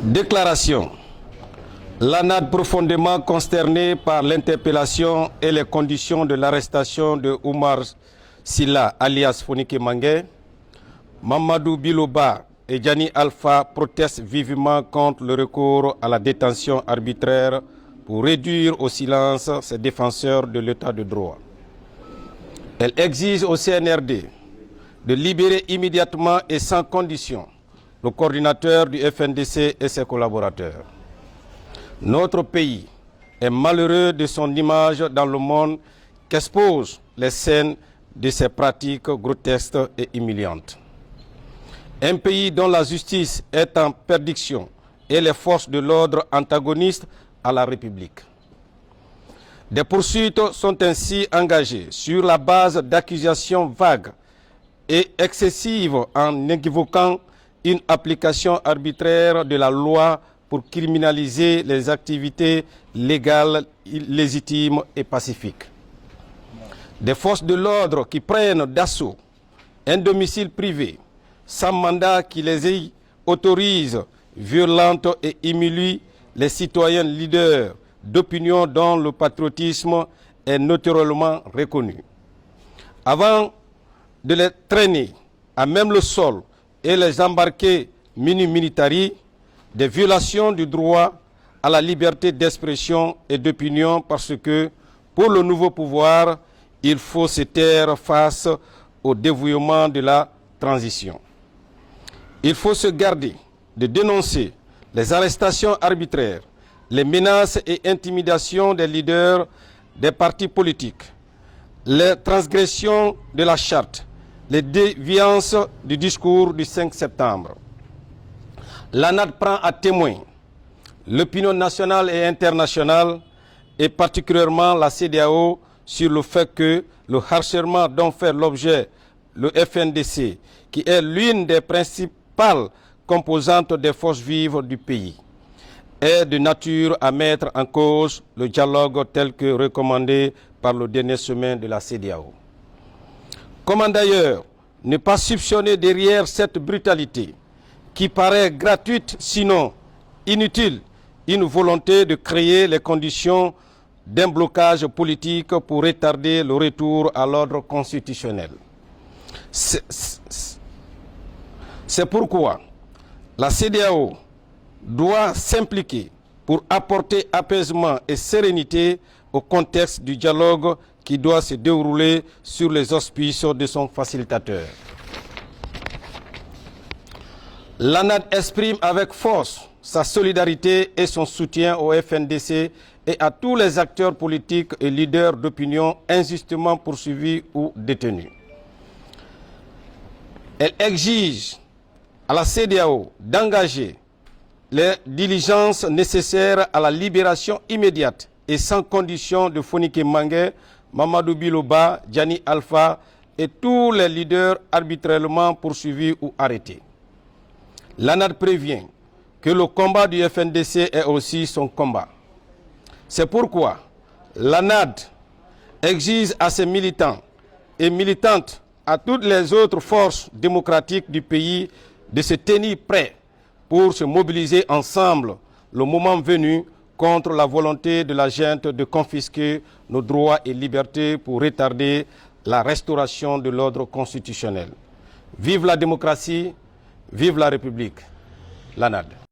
Déclaration. L'ANAD profondément consternée par l'interpellation et les conditions de l'arrestation de Oumar Silla alias Fonike Mangué, Mamadou Biloba et Diani Alpha protestent vivement contre le recours à la détention arbitraire pour réduire au silence ces défenseurs de l'état de droit. Elle exige au CNRD de libérer immédiatement et sans condition le coordinateur du FNDC et ses collaborateurs. Notre pays est malheureux de son image dans le monde qu'exposent les scènes de ces pratiques grotesques et humiliantes. Un pays dont la justice est en perdition et les forces de l'ordre antagonistes à la République. Des poursuites sont ainsi engagées sur la base d'accusations vagues et excessives en évoquant une application arbitraire de la loi pour criminaliser les activités légales, légitimes et pacifiques. Des forces de l'ordre qui prennent d'assaut un domicile privé sans mandat qui les autorise, violentent et humilient les citoyens leaders d'opinion dont le patriotisme est notoirement reconnu. Avant de les traîner à même le sol et les embarquer mini-militari, des violations du droit à la liberté d'expression et d'opinion parce que, pour le nouveau pouvoir, il faut se taire face au dévouement de la transition. Il faut se garder de dénoncer les arrestations arbitraires, les menaces et intimidations des leaders des partis politiques, les transgressions de la charte, les déviances du discours du 5 septembre. L'ANAD prend à témoin l'opinion nationale et internationale et particulièrement la CEDEAO sur le fait que le harcèlement dont fait l'objet le FNDC, qui est l'une des principales composantes des forces vives du pays, est de nature à mettre en cause le dialogue tel que recommandé par le dernier sommet de la CEDEAO. Comment d'ailleurs ne pas soupçonner derrière cette brutalité qui paraît gratuite, sinon inutile, une volonté de créer les conditions d'un blocage politique pour retarder le retour à l'ordre constitutionnel. C'est pourquoi la CEDEAO doit s'impliquer pour apporter apaisement et sérénité au contexte du dialogue qui doit se dérouler sur les auspices de son facilitateur. L'ANAD exprime avec force sa solidarité et son soutien au FNDC et à tous les acteurs politiques et leaders d'opinion injustement poursuivis ou détenus. Elle exige à la CEDEAO d'engager les diligences nécessaires à la libération immédiate et sans condition de Fonike Mangué, Mamadou Biloba, Diani Alpha et tous les leaders arbitrairement poursuivis ou arrêtés. L'ANAD prévient que le combat du FNDC est aussi son combat. C'est pourquoi l'ANAD exige à ses militants et militantes, à toutes les autres forces démocratiques du pays, de se tenir prêts pour se mobiliser ensemble le moment venu contre la volonté de la junte de confisquer nos droits et libertés pour retarder la restauration de l'ordre constitutionnel. Vive la démocratie, vive la République. L'ANAD.